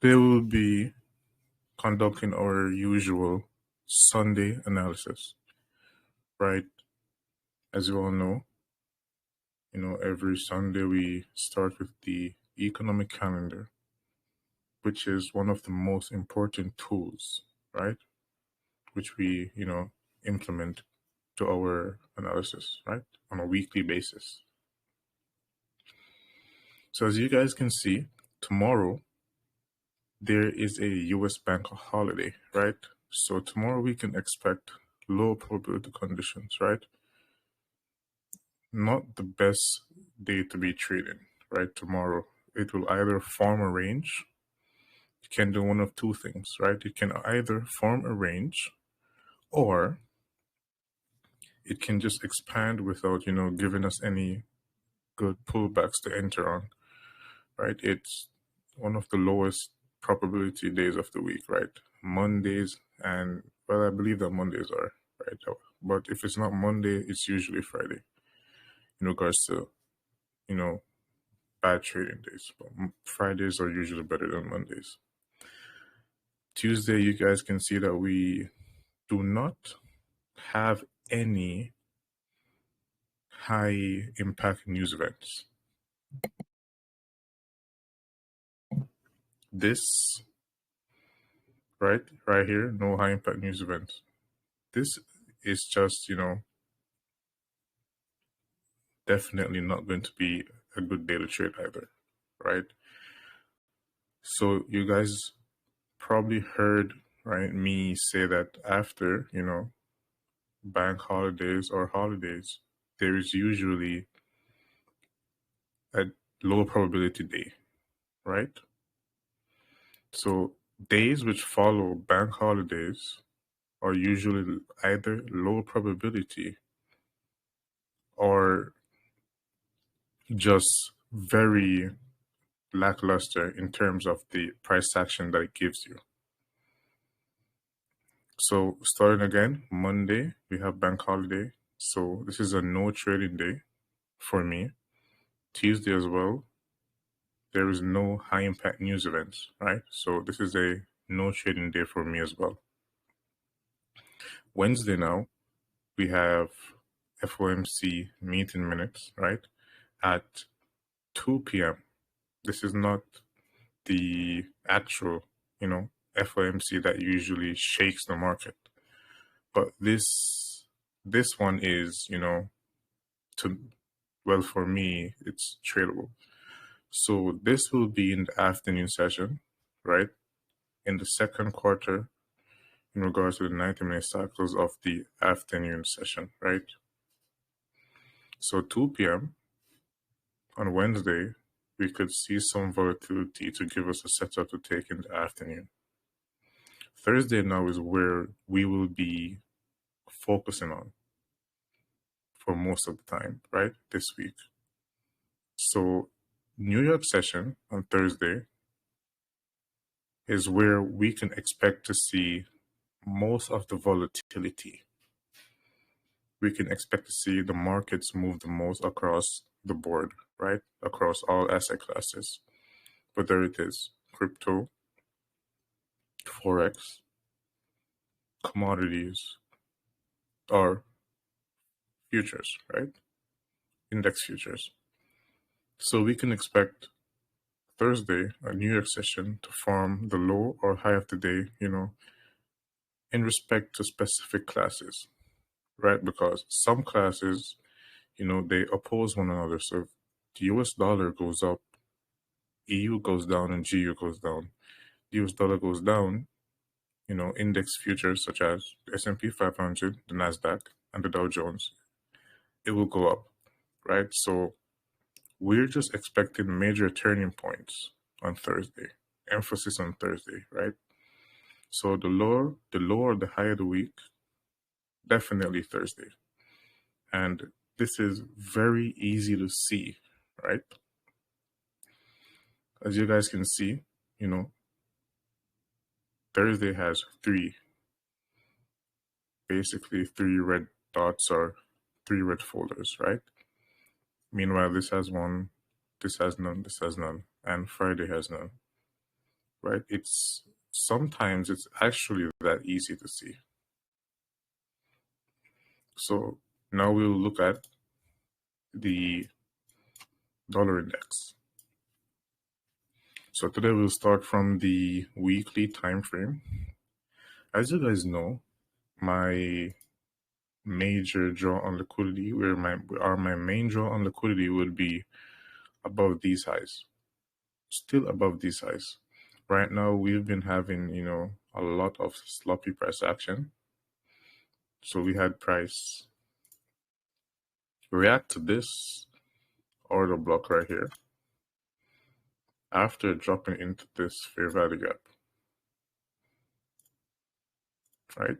Today we'll be conducting our usual Sunday analysis, right? As you all know, every Sunday we start with the economic calendar, which is one of the most important tools, right? Which we, implement to our analysis, right? On a weekly basis. So as you guys can see, tomorrow there is a US bank holiday, right? So tomorrow we can expect low probability conditions, right? Not the best day to be trading, right? Tomorrow it will either form a range. You can do one of two things, right? It can either form a range or it can just expand without, giving us any good pullbacks to enter on, right? It's one of the lowest probability days of the week, right? Mondays and, well, I believe that Mondays are, right? But if it's not Monday, it's usually Friday in regards to, bad trading days. But Fridays are usually better than Mondays. Tuesday, you guys can see that we do not have any high impact news events. This, right here, no high impact news events. This is just, definitely not going to be a good day to trade either, right? So you guys probably heard, right, me say that after, bank holidays or holidays, there is usually a low probability day, right? So days which follow bank holidays are usually either low probability or just very lackluster in terms of the price action that it gives you. So starting again, Monday, we have bank holiday. So this is a no trading day for me. Tuesday as well, there is no high impact news events, right? So this is a no trading day for me as well. Wednesday now, we have FOMC meeting minutes, right? At 2 p.m. This is not the actual, FOMC that usually shakes the market. But this one is, for me, it's tradable. So this will be in the afternoon session, right? In the second quarter, in regards to the 90-minute cycles of the afternoon session, right? So 2 p.m. on Wednesday, we could see some volatility to give us a setup to take in the afternoon. Thursday now is where we will be focusing on for most of the time, right? This week. So New York session on Thursday is where we can expect to see most of the volatility. We can expect to see the markets move the most across the board, right? Across all asset classes. Whether it is crypto, Forex, commodities, or futures, right? Index futures. So we can expect Thursday, a New York session, to form the low or high of the day, in respect to specific classes, right? Because some classes, they oppose one another. So if the US dollar goes up, EU goes down, and GU goes down. The US dollar goes down, index futures such as the S&P 500, the NASDAQ, and the Dow Jones, it will go up, right? So we're just expecting major turning points on Thursday. Emphasis on Thursday, right? So the lower, the higher the week, definitely Thursday. And this is very easy to see, right? As you guys can see, Thursday has basically three red dots or three red folders, right? Meanwhile, this has one, this has none, this has none, and Friday has none. right? Sometimes it's actually that easy to see. So now we'll look at the dollar index. So today we'll start from the weekly time frame. As you guys know, my major draw on liquidity, my main draw on liquidity would be above these highs, still above these highs. Right now, we've been having, a lot of sloppy price action. So we had price react to this order block right here after dropping into this fair value gap, right?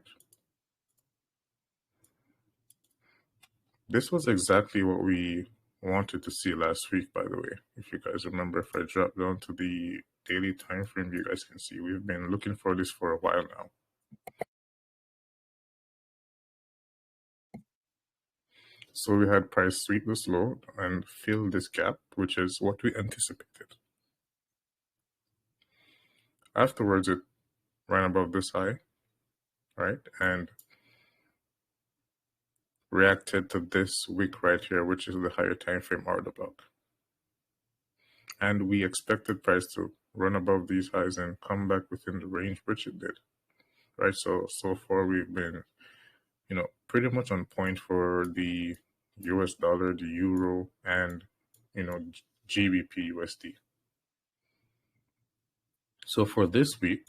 This was exactly what we wanted to see last week, by the way. If you guys remember, if I drop down to the daily time frame, you guys can see we've been looking for this for a while now. So we had price sweep this low and fill this gap, which is what we anticipated. Afterwards, it ran above this high, right? And reacted to this wick right here, which is the higher time frame order block. And we expected price to run above these highs and come back within the range, which it did, right? So far we've been, pretty much on point for the US dollar, the euro, and, GBP USD. So for this week,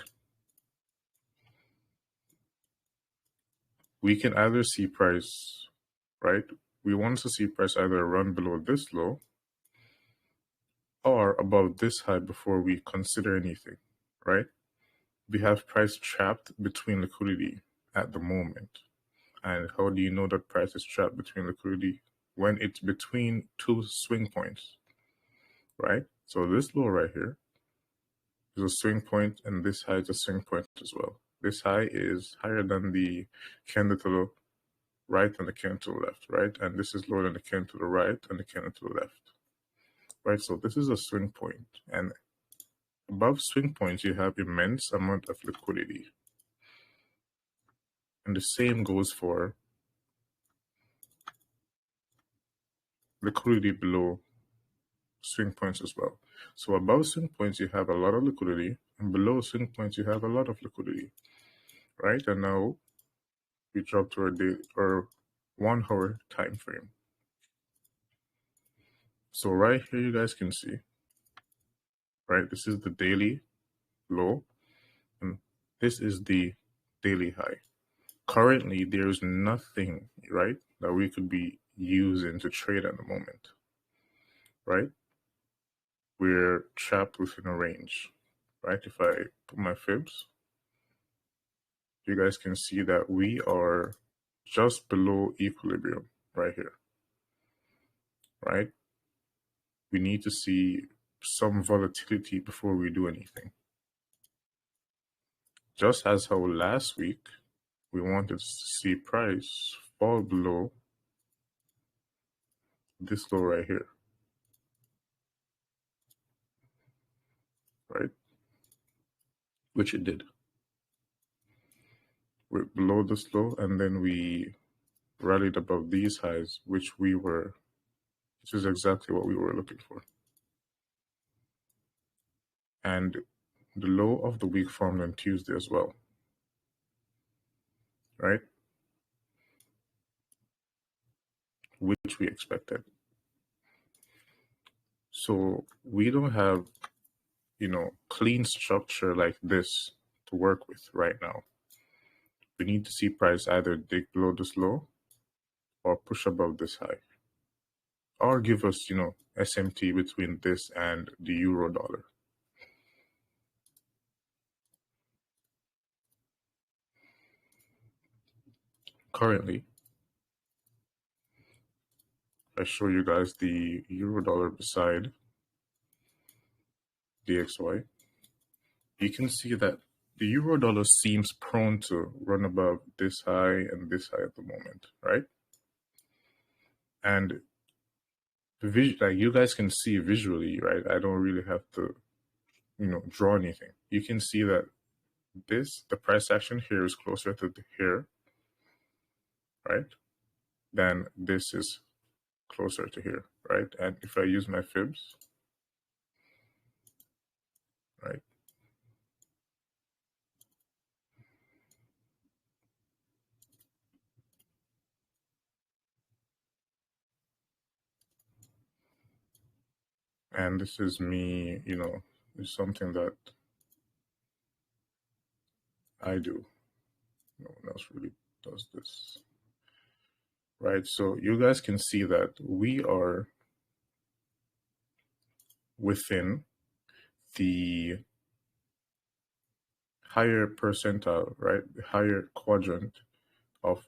we can either see price, right? We want to see price either run below this low or above this high before we consider anything, right? We have price trapped between liquidity at the moment. And how do you know that price is trapped between liquidity? When it's between two swing points, right? So this low right here is a swing point, and this high is a swing point as well. This high is higher than the candle to the right and the candle to the left, right? And this is lower than the candle to the right and the candle to the left, right? So this is a swing point, and above swing points, you have immense amount of liquidity. And the same goes for liquidity below swing points as well. So above swing points, you have a lot of liquidity, and below swing points, you have a lot of liquidity, right? And now we drop to our day or 1 hour time frame. So right here, you guys can see, right? This is the daily low, and this is the daily high. Currently, there's nothing, right, that we could be using to trade at the moment, right? We're trapped within a range, right? If I put my fibs, you guys can see that we are just below equilibrium right here, right? We need to see some volatility before we do anything. Just as how last week we wanted to see price fall below this low right here, right? Which it did. We're below this low, and then we rallied above these highs, which is exactly what we were looking for. And the low of the week formed on Tuesday as well, right? Which we expected. So we don't have, clean structure like this to work with right now. We need to see price either dig below this low or push above this high, or give us, SMT between this and the euro dollar. Currently, I show you guys the euro dollar beside DXY. You can see that the euro dollar seems prone to run above this high and this high at the moment, right? And like you guys can see visually, right? I don't really have to draw anything. You can see that the price action here is closer to here, right? Than this is closer to here, right? And if I use my fibs, right? And this is me, it's something that I do. No one else really does this, right? So you guys can see that we are within the higher percentile, right? The higher quadrant of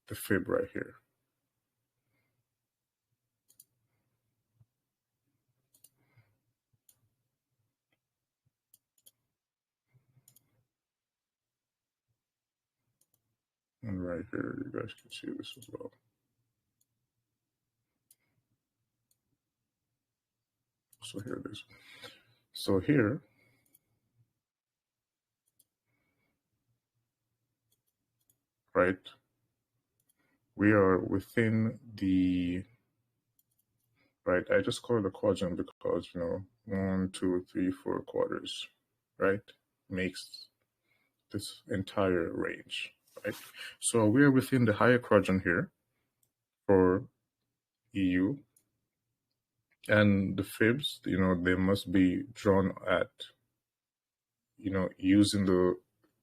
the fib right here. And right here, you guys can see this as well. So here it is. So here, right, we are within the, right, I just call it a quadrant because, 1, 2, 3, 4 quarters, right, makes this entire range, right? So we are within the higher quadrant here for EU, and the fibs, they must be drawn at, using the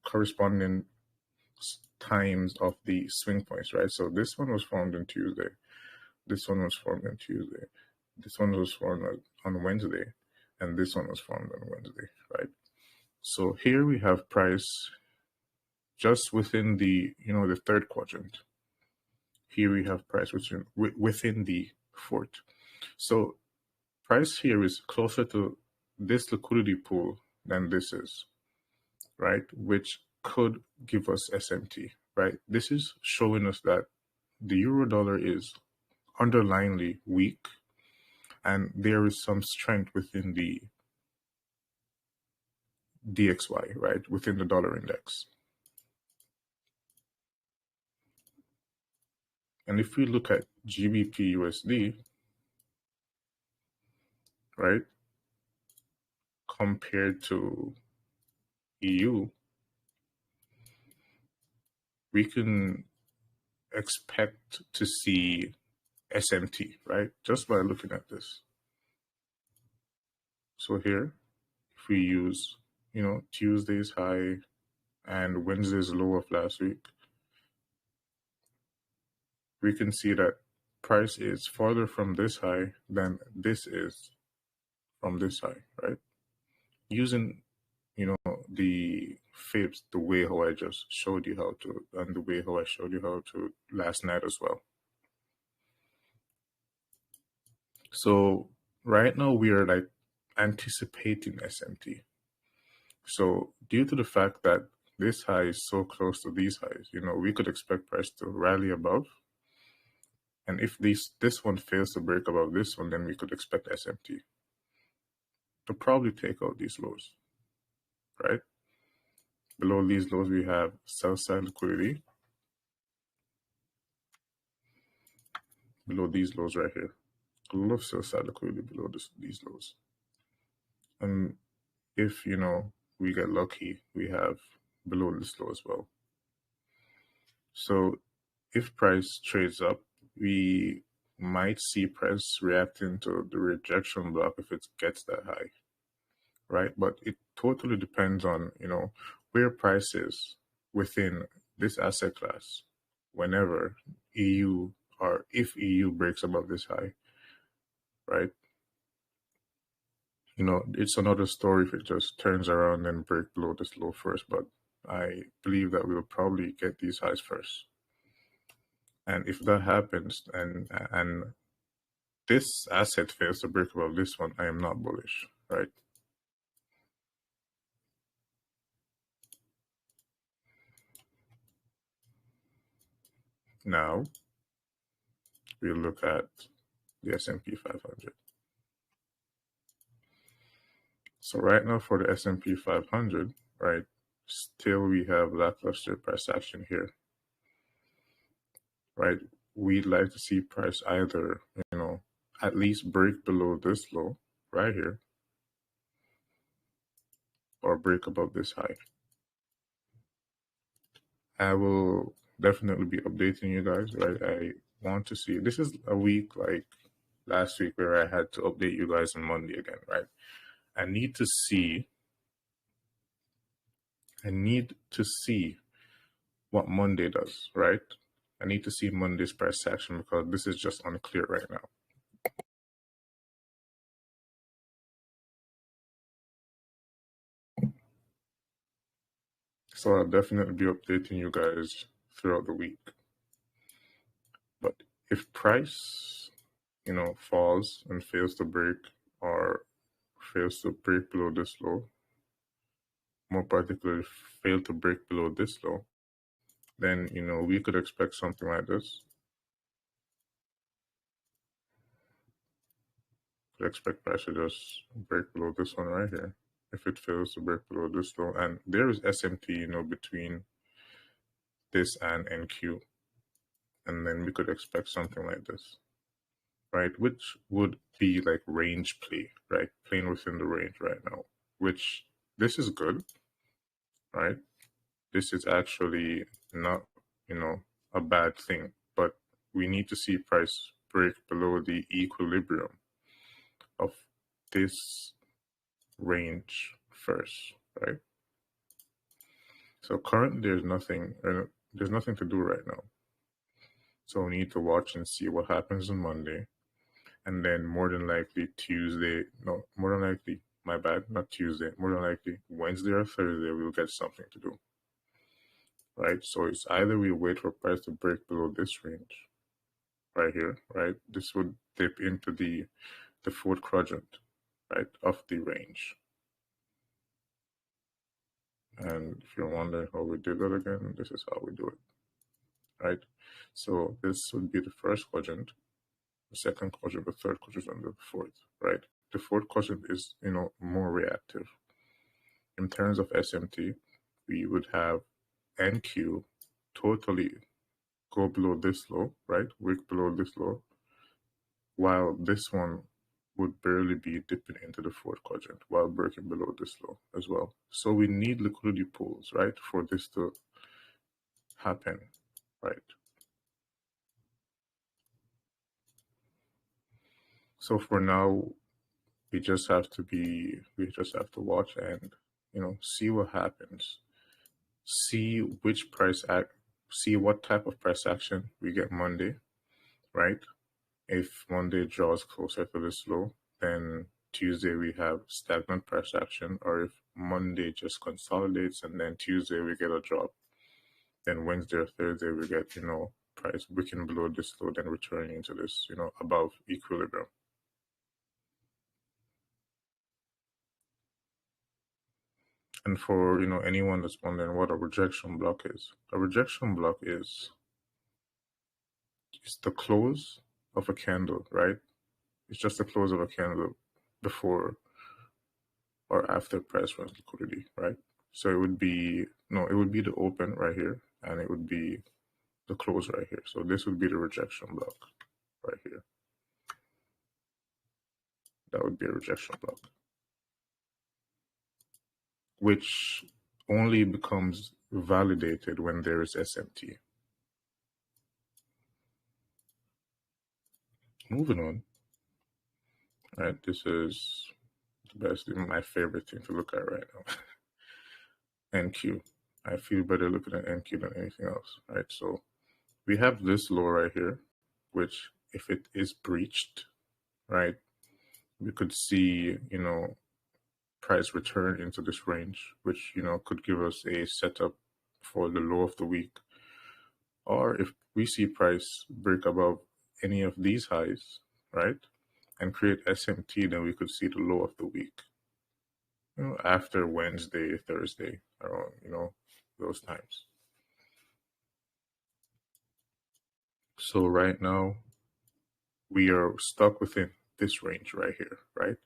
corresponding times of the swing points, right? So this one was formed on Tuesday. This one was formed on Tuesday. This one was formed on Wednesday. And this one was formed on Wednesday, right? So here we have price just within the, the third quadrant. Here we have price within the fourth. So price here is closer to this liquidity pool than this is, right? Which could give us SMT, right? This is showing us that the euro dollar is underlyingly weak and there is some strength within the DXY, right? Within the dollar index. And if we look at GBP USD, right, compared to EU, we can expect to see SMT, right? Just by looking at this. So here, if we use, Tuesday's high and Wednesday's low of last week, we can see that price is farther from this high than this is from this high, right? Using, the fibs the way how I just showed you how to, and the way how I showed you how to last night as well. So right now we are like anticipating SMT. So due to the fact that this high is so close to these highs, we could expect price to rally above. And if this one fails to break above this one, then we could expect SMT to probably take out these lows, right? Below these lows, we have sell side liquidity. Below these lows right here. A lot of sell side liquidity below these lows. And if, we get lucky, we have below this low as well. So if price trades up, we might see price reacting to the rejection block if it gets that high, right? But it totally depends on, where price is within this asset class whenever EU or if EU breaks above this high, right? It's another story if it just turns around and break below this low first, but I believe that we'll probably get these highs first. And if that happens and this asset fails to break above this one, I am not bullish, right? Now, we look at the S&P 500. So right now for the S&P 500, right, still we have lackluster price action here, right? We'd like to see price either, at least break below this low right here or break above this high. I will definitely be updating you guys, right? I want to see, this is a week like last week where I had to update you guys on Monday again, right? I need to see what Monday does, right? I need to see Monday's price action because this is just unclear right now. So I'll definitely be updating you guys throughout the week. But if price, falls and fails to break or fails to break below this low, more particularly fail to break below this low, then, we could expect something like this. Could expect price to just break below this one right here. If it fails to break below this low, and there is SMT, between this and NQ, and then we could expect something like this, right? Which would be like range play, right? Playing within the range right now, which this is good, right? This is actually not, a bad thing, but we need to see price break below the equilibrium of this range first, right? So currently there's nothing to do right now. So we need to watch and see what happens on Monday. And then more than likely my bad, not Tuesday, more than likely Wednesday or Thursday, we'll get something to do, right? So it's either we wait for price to break below this range right here, right? This would dip into the fourth quadrant, right, of the range. And if you're wondering how we do that again, this is how we do it, right? So this would be the first quadrant, the second quadrant, the third quadrant, and the fourth, right? The fourth quadrant is, more reactive. In terms of SMT, we would have NQ totally go below this low, right? Wick below this low, while this one would barely be dipping into the fourth quadrant while breaking below this low as well. So we need liquidity pools, right, for this to happen, right? So for now, we just have to watch and, see what happens. See what type of price action we get Monday, right? If Monday draws closer to this low, then Tuesday we have stagnant price action, or if Monday just consolidates and then Tuesday we get a drop, then Wednesday or Thursday we get, price breaking below this low, then returning into this, above equilibrium. And for, anyone that's wondering what a rejection block is, a rejection block is the close of a candle, right? It's just the close of a candle before or after price runs liquidity, right? So it would be the open right here, and it would be the close right here. So this would be the rejection block right here. That would be a rejection block, which only becomes validated when there is SMT. Moving on, right? This is the best, my favorite thing to look at right now. NQ. I feel better looking at NQ than anything else, right? So we have this low right here, which if it is breached, right, we could see, price return into this range, which, could give us a setup for the low of the week. Or if we see price break above any of these highs, right, and create SMT, then we could see the low of the week, after Wednesday, Thursday, around, those times. So right now, we are stuck within this range right here, right?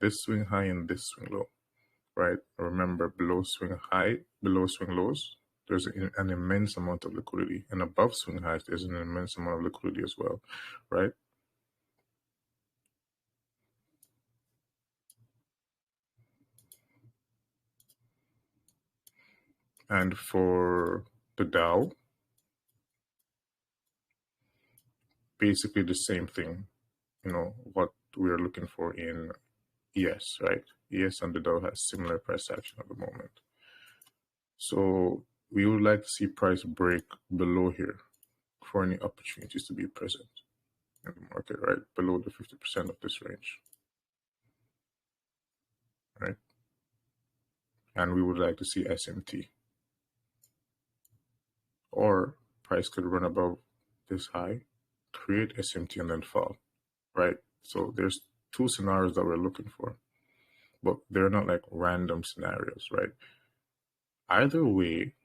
This swing high and this swing low. right? Remember, below swing high, below swing lows, there's an immense amount of liquidity, and above swing highs, there's an immense amount of liquidity as well, right? And for the Dow, basically the same thing, what we're looking for in ES, right? ES and the Dow has similar price action at the moment. So we would like to see price break below here for any opportunities to be present in the market, right? Below the 50% of this range, right? And we would like to see SMT. Or price could run above this high, create SMT, and then fall, right? So there's two scenarios that we're looking for, but they're not like random scenarios, right? Either way,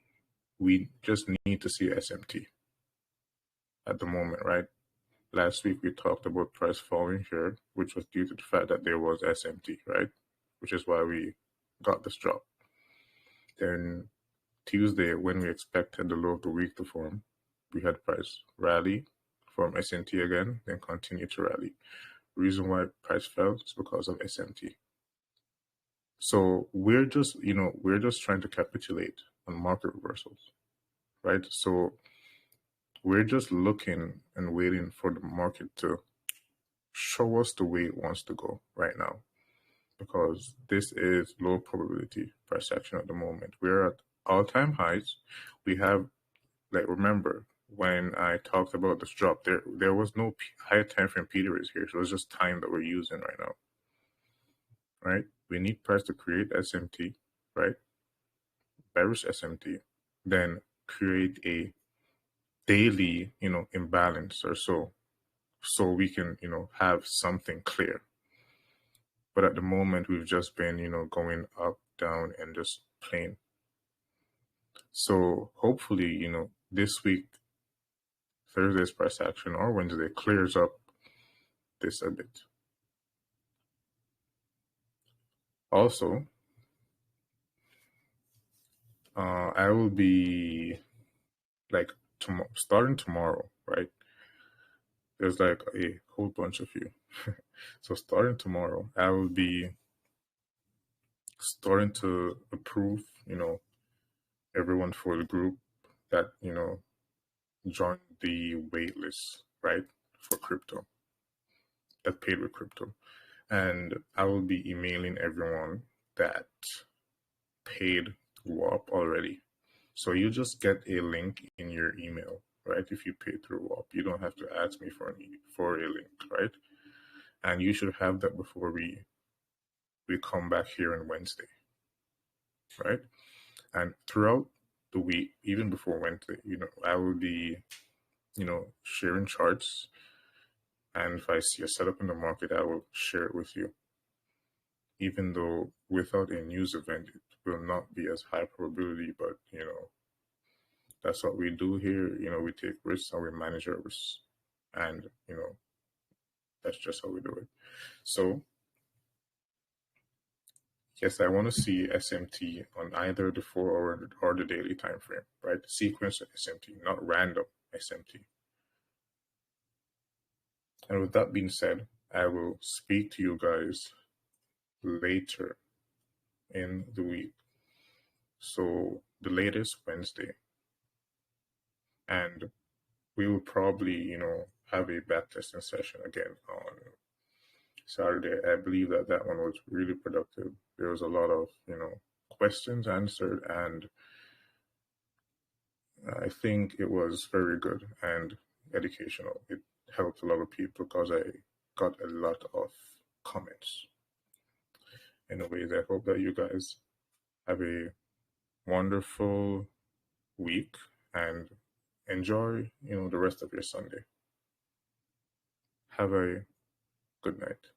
we just need to see SMT at the moment, right? Last week we talked about price falling here, which was due to the fact that there was SMT, right? Which is why we got this drop. Then Tuesday, when we expected the low of the week to form, we had price rally, form SMT again, then continue to rally. Reason why price fell is because of SMT. So we're just trying to capitulate on market reversals, right? So we're just looking and waiting for the market to show us the way it wants to go right now, because this is low probability price action at the moment. We're at all-time highs. We have, like, remember when I talked about this drop, there was no high time frame periods here. So it's just time that we're using right now, right? We need price to create SMT, right? Bearish SMT, then create a daily, imbalance or so we can, have something clear. But at the moment, we've just been, going up, down, and just plain. So hopefully, this week, Thursday's price action or Wednesday clears up this a bit. Also, I will be like starting tomorrow, right? There's like a whole bunch of you. So starting tomorrow, I will be starting to approve, everyone for the group that, joined the wait list, right? For crypto, that paid with crypto. And I will be emailing everyone that paid WAP already. So you just get a link in your email, right? If you pay through WAP, you don't have to ask me for a link, right? And you should have that before we come back here on Wednesday, right? And throughout the week, even before Wednesday, I will be, sharing charts. And if I see a setup in the market, I will share it with you. Even though without a news event, it will not be as high probability, but that's what we do here. We take risks and we manage our risks, and that's just how we do it. So yes, I want to see SMT on either the 4 or the daily time frame, right? Sequence of SMT, not random SMT. And with that being said, I will speak to you guys later in the week. So the latest Wednesday. And we will probably, have a backtesting session again on Saturday. I believe that one was really productive. There was a lot of, questions answered, and I think it was very good and educational. It helped a lot of people because I got a lot of comments. Anyways, I hope that you guys have a wonderful week and enjoy, the rest of your Sunday. Have a good night.